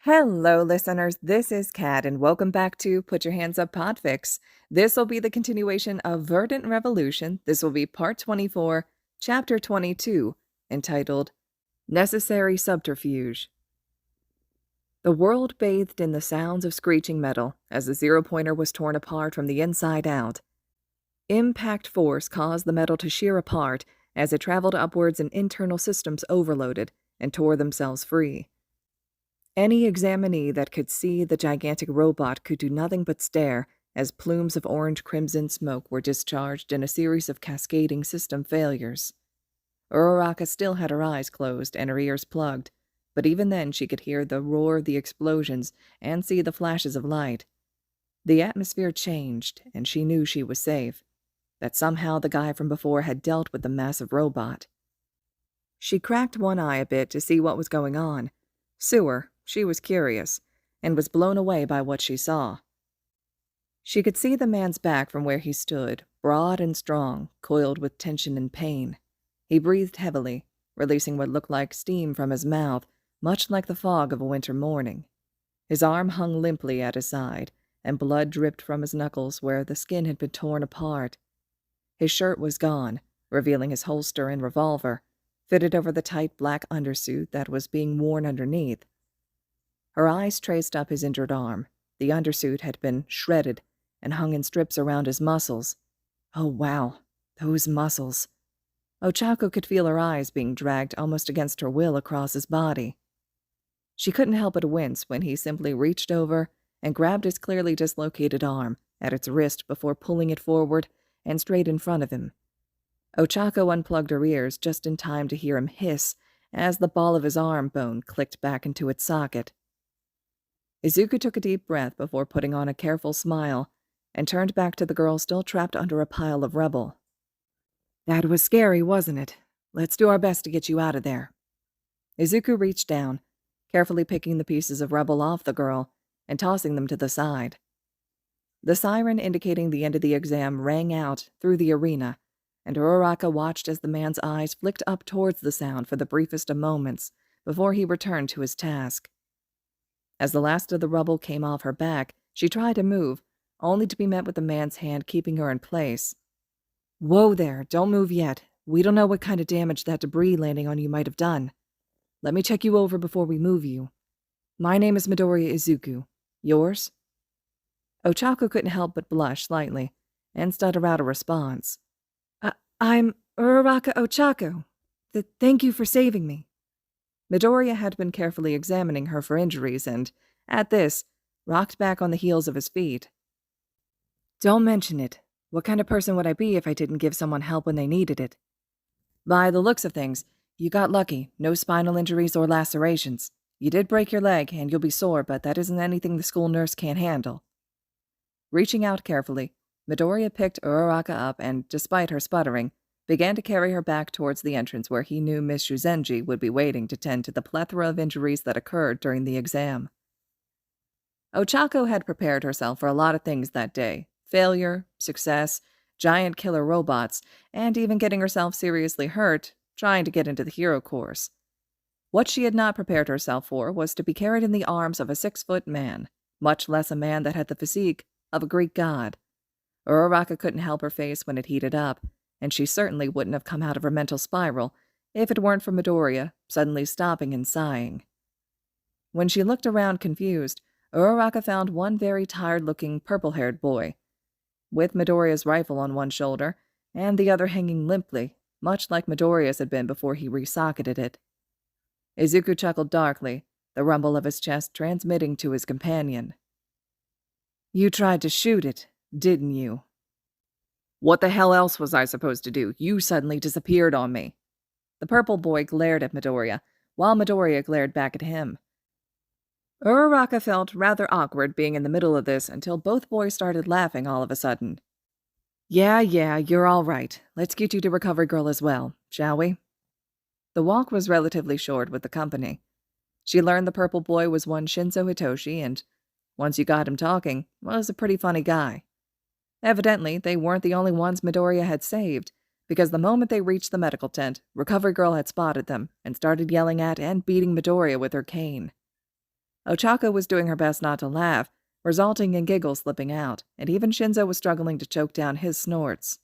Hello, listeners. This is Kat, and welcome back to Put Your Hands Up Podfics. This will be the continuation of Verdant Revolution. This will be Part 24, Chapter 22, entitled Necessary Subterfuge. The world bathed in the sounds of screeching metal as the zero-pointer was torn apart from the inside out. Impact force caused the metal to shear apart as it traveled upwards and internal systems overloaded and tore themselves free. Any examinee that could see the gigantic robot could do nothing but stare as plumes of orange-crimson smoke were discharged in a series of cascading system failures. Uraraka still had her eyes closed and her ears plugged, but even then she could hear the roar of the explosions and see the flashes of light. The atmosphere changed, and she knew she was safe, that somehow the guy from before had dealt with the massive robot. She cracked one eye a bit to see what was going on. Sewer, she was curious, and was blown away by what she saw. She could see the man's back from where he stood, broad and strong, coiled with tension and pain. He breathed heavily, releasing what looked like steam from his mouth, much like the fog of a winter morning. His arm hung limply at his side, and blood dripped from his knuckles where the skin had been torn apart. His shirt was gone, revealing his holster and revolver, fitted over the tight black undersuit that was being worn underneath. Her eyes traced up his injured arm. The undersuit had been shredded and hung in strips around his muscles. Oh, wow, those muscles. Ochaco could feel her eyes being dragged almost against her will across his body. She couldn't help but wince when he simply reached over and grabbed his clearly dislocated arm at its wrist before pulling it forward and straight in front of him. Ochaco unplugged her ears just in time to hear him hiss as the ball of his arm bone clicked back into its socket. Izuku took a deep breath before putting on a careful smile and turned back to the girl still trapped under a pile of rubble. "That was scary, wasn't it? Let's do our best to get you out of there." Izuku reached down, carefully picking the pieces of rubble off the girl and tossing them to the side. The siren indicating the end of the exam rang out through the arena, and Uraraka watched as the man's eyes flicked up towards the sound for the briefest of moments before he returned to his task. As the last of the rubble came off her back, she tried to move, only to be met with the man's hand keeping her in place. "Whoa there, don't move yet. We don't know what kind of damage that debris landing on you might have done. Let me check you over before we move you. My name is Midoriya Izuku. Yours?" Ochaco couldn't help but blush slightly and stutter out a response. I'm Uraraka Ochaco. Thank you for saving me." Midoriya had been carefully examining her for injuries and, at this, rocked back on the heels of his feet. "Don't mention it. What kind of person would I be if I didn't give someone help when they needed it? By the looks of things, you got lucky. No spinal injuries or lacerations. You did break your leg, and you'll be sore, but that isn't anything the school nurse can't handle." Reaching out carefully, Midoriya picked Uraraka up and, despite her sputtering, began to carry her back towards the entrance where he knew Miss Shuzenji would be waiting to tend to the plethora of injuries that occurred during the exam. Ochaco had prepared herself for a lot of things that day: failure, success, giant killer robots, and even getting herself seriously hurt trying to get into the hero course. What she had not prepared herself for was to be carried in the arms of a 6-foot man, much less a man that had the physique of a Greek god. Uraraka couldn't help her face when it heated up, and she certainly wouldn't have come out of her mental spiral if it weren't for Midoriya suddenly stopping and sighing. When she looked around confused, Uraraka found one very tired-looking, purple-haired boy, with Midoriya's rifle on one shoulder and the other hanging limply, much like Midoriya's had been before he resocketed it. Izuku chuckled darkly, the rumble of his chest transmitting to his companion. "You tried to shoot it, didn't you?" "What the hell else was I supposed to do? You suddenly disappeared on me." The purple boy glared at Midoriya, while Midoriya glared back at him. Uraraka felt rather awkward being in the middle of this until both boys started laughing all of a sudden. Yeah, you're all right. Let's get you to Recovery Girl as well, shall we?" The walk was relatively short with the company. She learned the purple boy was one Shinzo Hitoshi and, once you got him talking, was a pretty funny guy. Evidently, they weren't the only ones Midoriya had saved, because the moment they reached the medical tent, Recovery Girl had spotted them and started yelling at and beating Midoriya with her cane. Ochaco was doing her best not to laugh, resulting in giggles slipping out, and even Shinzo was struggling to choke down his snorts.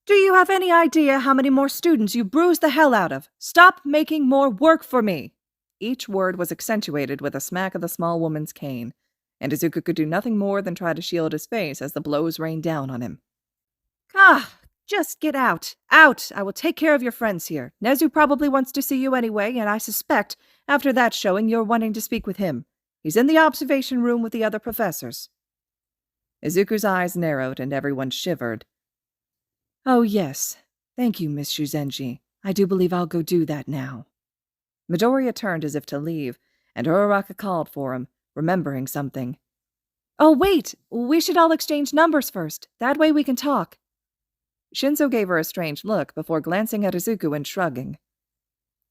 Do you have any idea how many more students you bruised the hell out of? Stop making more work for me! Each word was accentuated with a smack of the small woman's cane, and Izuku could do nothing more than try to shield his face as the blows rained down on him. Just get out. Out! I will take care of your friends here. Nezu probably wants to see you anyway, and I suspect, after that showing, you're wanting to speak with him. He's in the observation room with the other professors. Izuku's eyes narrowed and everyone shivered. Oh, yes. Thank you, Miss Shuzenji. I do believe I'll go do that now. Midoriya turned as if to leave, and Uraraka called for him, remembering something. Oh, wait! We should all exchange numbers first. That way we can talk. Shinzo gave her a strange look before glancing at Izuku and shrugging.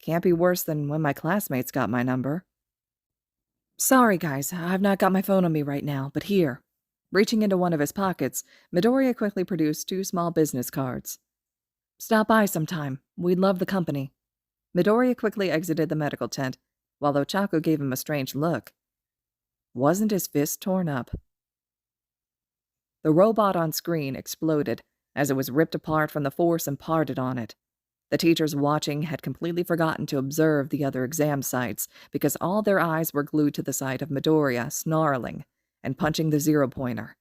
Can't be worse than when my classmates got my number. Sorry, guys. I've not got my phone on me right now, but here. Reaching into one of his pockets, Midoriya quickly produced 2 small business cards. Stop by sometime. We'd love the company. Midoriya quickly exited the medical tent, while Ochaco gave him a strange look. Wasn't his fist torn up? The robot on screen exploded as it was ripped apart from the force imparted on it. The teachers watching had completely forgotten to observe the other exam sites because all their eyes were glued to the sight of Midoriya snarling and punching the 0-pointer.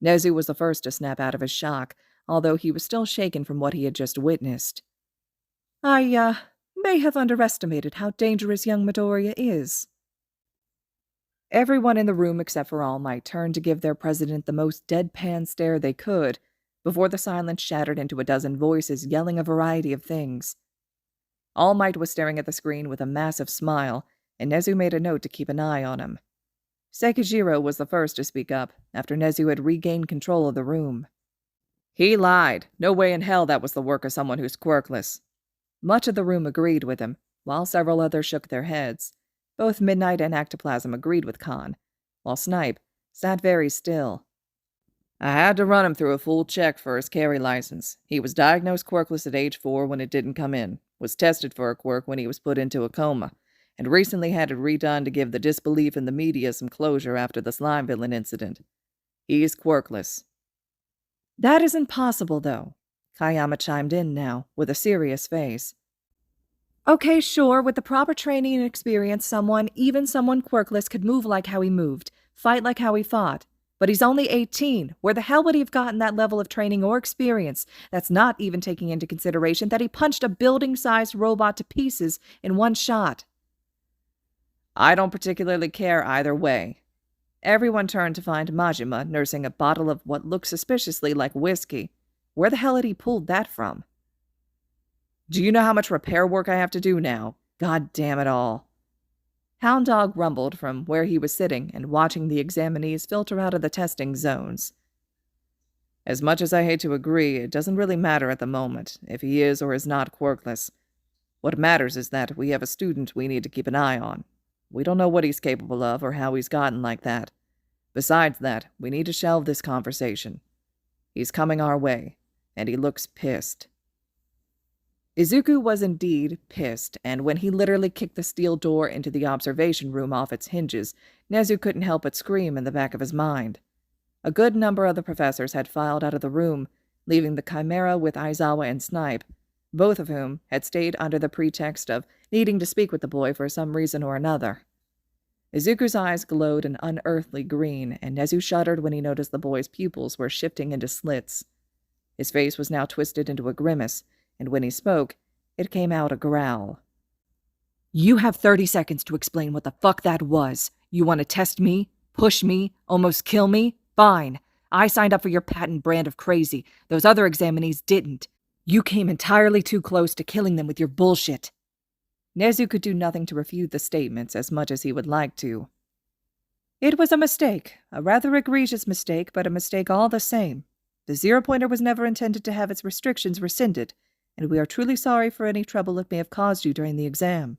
Nezu was the first to snap out of his shock, although he was still shaken from what he had just witnessed. I may have underestimated how dangerous young Midoriya is. Everyone in the room except for All Might turned to give their president the most deadpan stare they could, before the silence shattered into a dozen voices yelling a variety of things. All Might was staring at the screen with a massive smile, and Nezu made a note to keep an eye on him. Sekijiro was the first to speak up, after Nezu had regained control of the room. He lied. No way in hell that was the work of someone who's quirkless. Much of the room agreed with him, while several others shook their heads. Both Midnight and Ectoplasm agreed with Khan, while Snipe sat very still. I had to run him through a full check for his carry license. He was diagnosed quirkless at age 4 when it didn't come in, was tested for a quirk when he was put into a coma, and recently had it redone to give the disbelief in the media some closure after the slime villain incident. He's quirkless. That isn't possible, though. Kayama chimed in now, with a serious face. Okay, sure, with the proper training and experience, even someone quirkless could move like how he moved, fight like how he fought. But he's only 18. Where the hell would he have gotten that level of training or experience? That's not even taking into consideration that he punched a building-sized robot to pieces in one shot. I don't particularly care either way. Everyone turned to find Majima nursing a bottle of what looked suspiciously like whiskey. Where the hell had he pulled that from? Do you know how much repair work I have to do now? God damn it all. Hound Dog rumbled from where he was sitting and watching the examinees filter out of the testing zones. As much as I hate to agree, it doesn't really matter at the moment, if he is or is not quirkless. What matters is that we have a student we need to keep an eye on. We don't know what he's capable of or how he's gotten like that. Besides that, we need to shelve this conversation. He's coming our way, and he looks pissed. Izuku was indeed pissed, and when he literally kicked the steel door into the observation room off its hinges, Nezu couldn't help but scream in the back of his mind. A good number of the professors had filed out of the room, leaving the Chimera with Aizawa and Snipe, both of whom had stayed under the pretext of needing to speak with the boy for some reason or another. Izuku's eyes glowed an unearthly green, and Nezu shuddered when he noticed the boy's pupils were shifting into slits. His face was now twisted into a grimace, and when he spoke, it came out a growl. You have 30 seconds to explain what the fuck that was. You want to test me? Push me? Almost kill me? Fine. I signed up for your patent brand of crazy. Those other examinees didn't. You came entirely too close to killing them with your bullshit. Nezu could do nothing to refute the statements as much as he would like to. It was a mistake. A rather egregious mistake, but a mistake all the same. The 0-pointer was never intended to have its restrictions rescinded, and we are truly sorry for any trouble it may have caused you during the exam.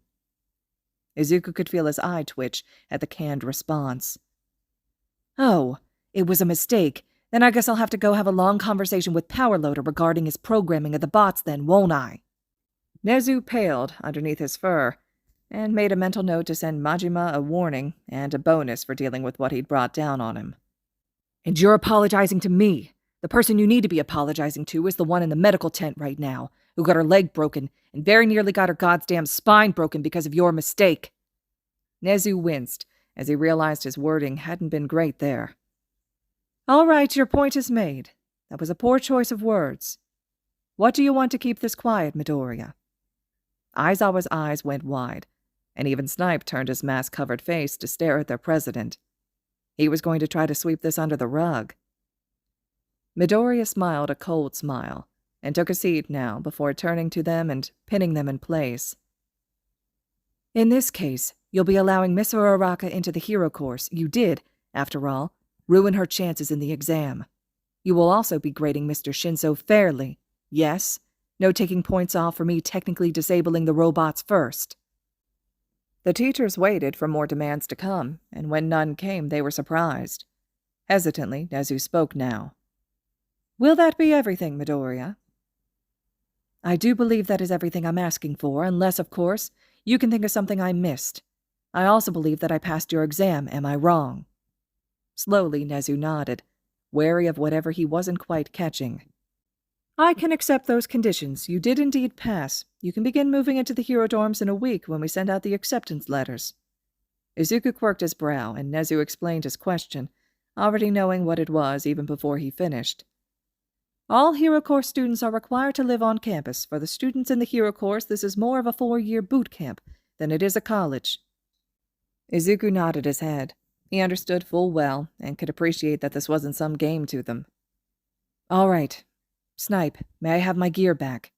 Izuku could feel his eye twitch at the canned response. Oh, it was a mistake. Then I guess I'll have to go have a long conversation with Powerloader regarding his programming of the bots then, won't I? Nezu paled underneath his fur, and made a mental note to send Majima a warning and a bonus for dealing with what he'd brought down on him. And you're apologizing to me. The person you need to be apologizing to is the one in the medical tent right now, who got her leg broken and very nearly got her goddamn spine broken because of your mistake. Nezu winced as he realized his wording hadn't been great there. All right, your point is made. That was a poor choice of words. What do you want to keep this quiet, Midoriya? Aizawa's eyes went wide, and even Snipe turned his mask-covered face to stare at their president. He was going to try to sweep this under the rug. Midoriya smiled a cold smile, and took a seat now before turning to them and pinning them in place. In this case, you'll be allowing Miss Uraraka into the hero course. You did, after all, ruin her chances in the exam. You will also be grading Mr. Shinso fairly, yes? No taking points off for me technically disabling the robots first. The teachers waited for more demands to come, and when none came, they were surprised. Hesitantly, Nezu spoke now. Will that be everything, Midoriya? I do believe that is everything I'm asking for, unless, of course, you can think of something I missed. I also believe that I passed your exam, am I wrong? Slowly, Nezu nodded, wary of whatever he wasn't quite catching. I can accept those conditions. You did indeed pass. You can begin moving into the hero dorms in a week when we send out the acceptance letters. Izuku quirked his brow, and Nezu explained his question, already knowing what it was even before he finished. All hero course students are required to live on campus. For the students in the hero course, this is more of a 4-year boot camp than it is a college. Izuku nodded his head. He understood full well, and could appreciate that this wasn't some game to them. All right. Snipe, may I have my gear back?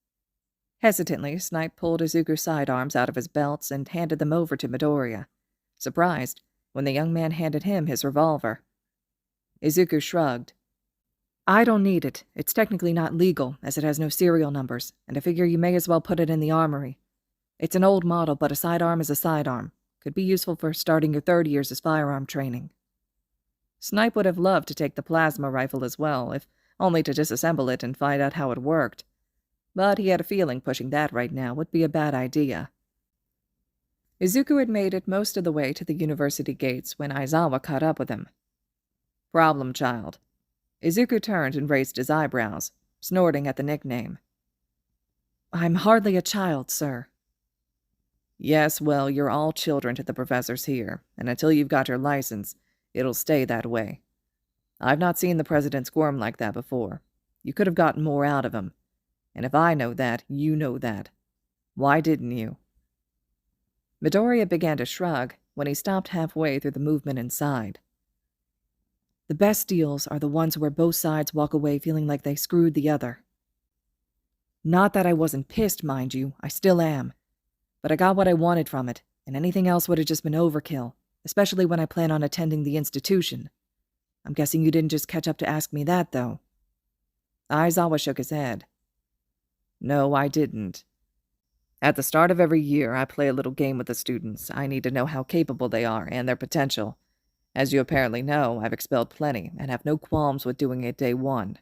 Hesitantly, Snipe pulled Izuku's sidearms out of his belts and handed them over to Midoriya, surprised when the young man handed him his revolver. Izuku shrugged. I don't need it. It's technically not legal, as it has no serial numbers, and I figure you may as well put it in the armory. It's an old model, but a sidearm is a sidearm. Could be useful for starting your 3rd years as firearm training. Snipe would have loved to take the plasma rifle as well, if only to disassemble it and find out how it worked. But he had a feeling pushing that right now would be a bad idea. Izuku had made it most of the way to the university gates when Aizawa caught up with him. Problem child. Izuku turned and raised his eyebrows, snorting at the nickname. I'm hardly a child, sir. Yes, well, you're all children to the professors here, and until you've got your license, it'll stay that way. I've not seen the president squirm like that before. You could have gotten more out of him. And if I know that, you know that. Why didn't you? Midoriya began to shrug when he stopped halfway through the movement inside. The best deals are the ones where both sides walk away feeling like they screwed the other. Not that I wasn't pissed, mind you, I still am. But I got what I wanted from it, and anything else would have just been overkill, especially when I plan on attending the institution. I'm guessing you didn't just catch up to ask me that, though. Aizawa shook his head. No, I didn't. At the start of every year, I play a little game with the students. I need to know how capable they are and their potential. As you apparently know, I've expelled plenty and have no qualms with doing it day 1.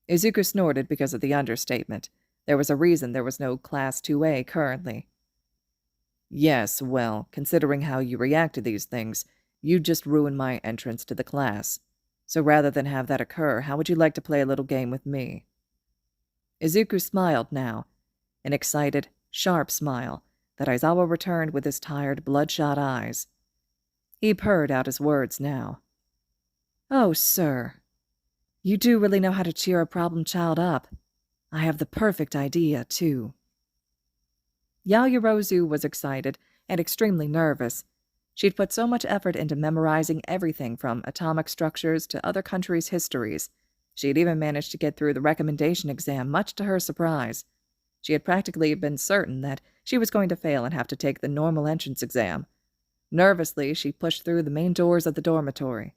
Izuku snorted because of the understatement. There was a reason there was no Class 2A currently. Yes, well, considering how you react to these things, you'd just ruin my entrance to the class. So rather than have that occur, how would you like to play a little game with me? Izuku smiled now, an excited, sharp smile that Aizawa returned with his tired, bloodshot eyes. He purred out his words now. Oh, sir. You do really know how to cheer a problem child up. I have the perfect idea, too. Yaoyorozu was excited and extremely nervous. She'd put so much effort into memorizing everything from atomic structures to other countries' histories. She had even managed to get through the recommendation exam, much to her surprise. She had practically been certain that she was going to fail and have to take the normal entrance exam. Nervously, she pushed through the main doors of the dormitory.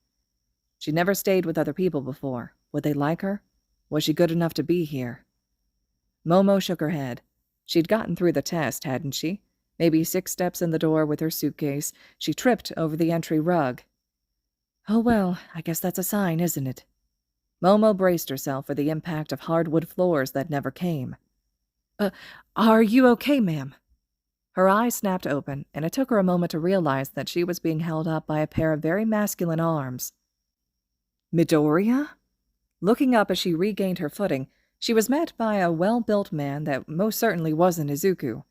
She'd never stayed with other people before. Would they like her? Was she good enough to be here? Momo shook her head. She'd gotten through the test, hadn't she? Maybe 6 steps in the door with her suitcase, she tripped over the entry rug. Oh well, I guess that's a sign, isn't it? Momo braced herself for the impact of hardwood floors that never came. Are you okay, ma'am? Her eyes snapped open, and it took her a moment to realize that she was being held up by a pair of very masculine arms. Midoriya? Looking up as she regained her footing, she was met by a well-built man that most certainly wasn't Izuku.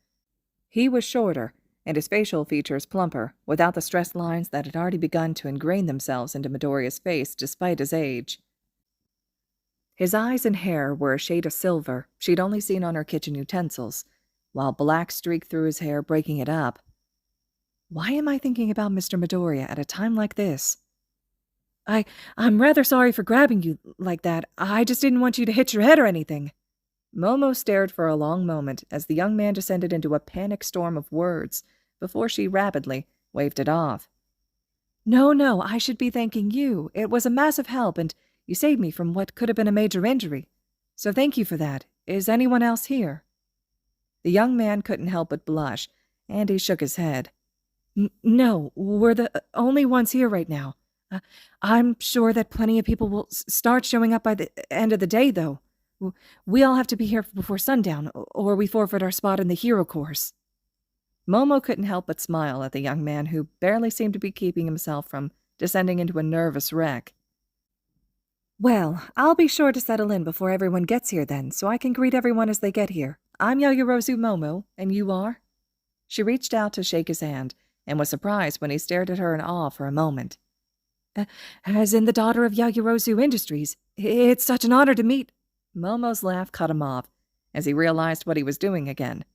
He was shorter, and his facial features plumper, without the stressed lines that had already begun to ingrain themselves into Midoriya's face despite his age. His eyes and hair were a shade of silver she'd only seen on her kitchen utensils, while black streaked through his hair, breaking it up. Why am I thinking about Mr. Midoriya at a time like this? I'm rather sorry for grabbing you like that. I just didn't want you to hit your head or anything. Momo stared for a long moment as the young man descended into a panic storm of words before she rapidly waved it off. No, I should be thanking you. It was a massive help, and you saved me from what could have been a major injury. So thank you for that. Is anyone else here? The young man couldn't help but blush, and he shook his head. No, we're the only ones here right now. I'm sure that plenty of people will start showing up by the end of the day, though. We all have to be here before sundown, or we forfeit our spot in the hero course. Momo couldn't help but smile at the young man who barely seemed to be keeping himself from descending into a nervous wreck. Well, I'll be sure to settle in before everyone gets here then, so I can greet everyone as they get here. I'm Yayorozu Momo, and you are? She reached out to shake his hand, and was surprised when he stared at her in awe for a moment. As in the daughter of Yayorozu Industries. It's such an honor to meet. Momo's laugh cut him off, as he realized what he was doing again,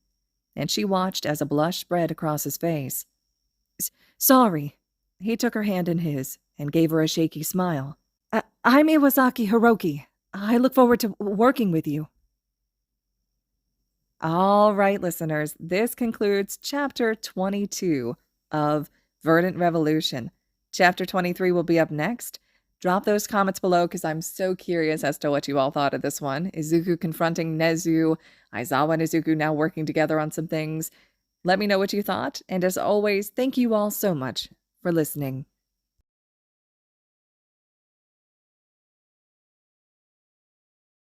and she watched as a blush spread across his face. Sorry. He took her hand in his, and gave her a shaky smile. I'm Iwasaki Hiroki. I look forward to working with you. All right, listeners, this concludes Chapter 22 of Verdant Revolution. Chapter 23 will be up next. Drop those comments below because I'm so curious as to what you all thought of this one. Izuku confronting Nezu, Aizawa and Izuku now working together on some things. Let me know what you thought, and as always, thank you all so much for listening.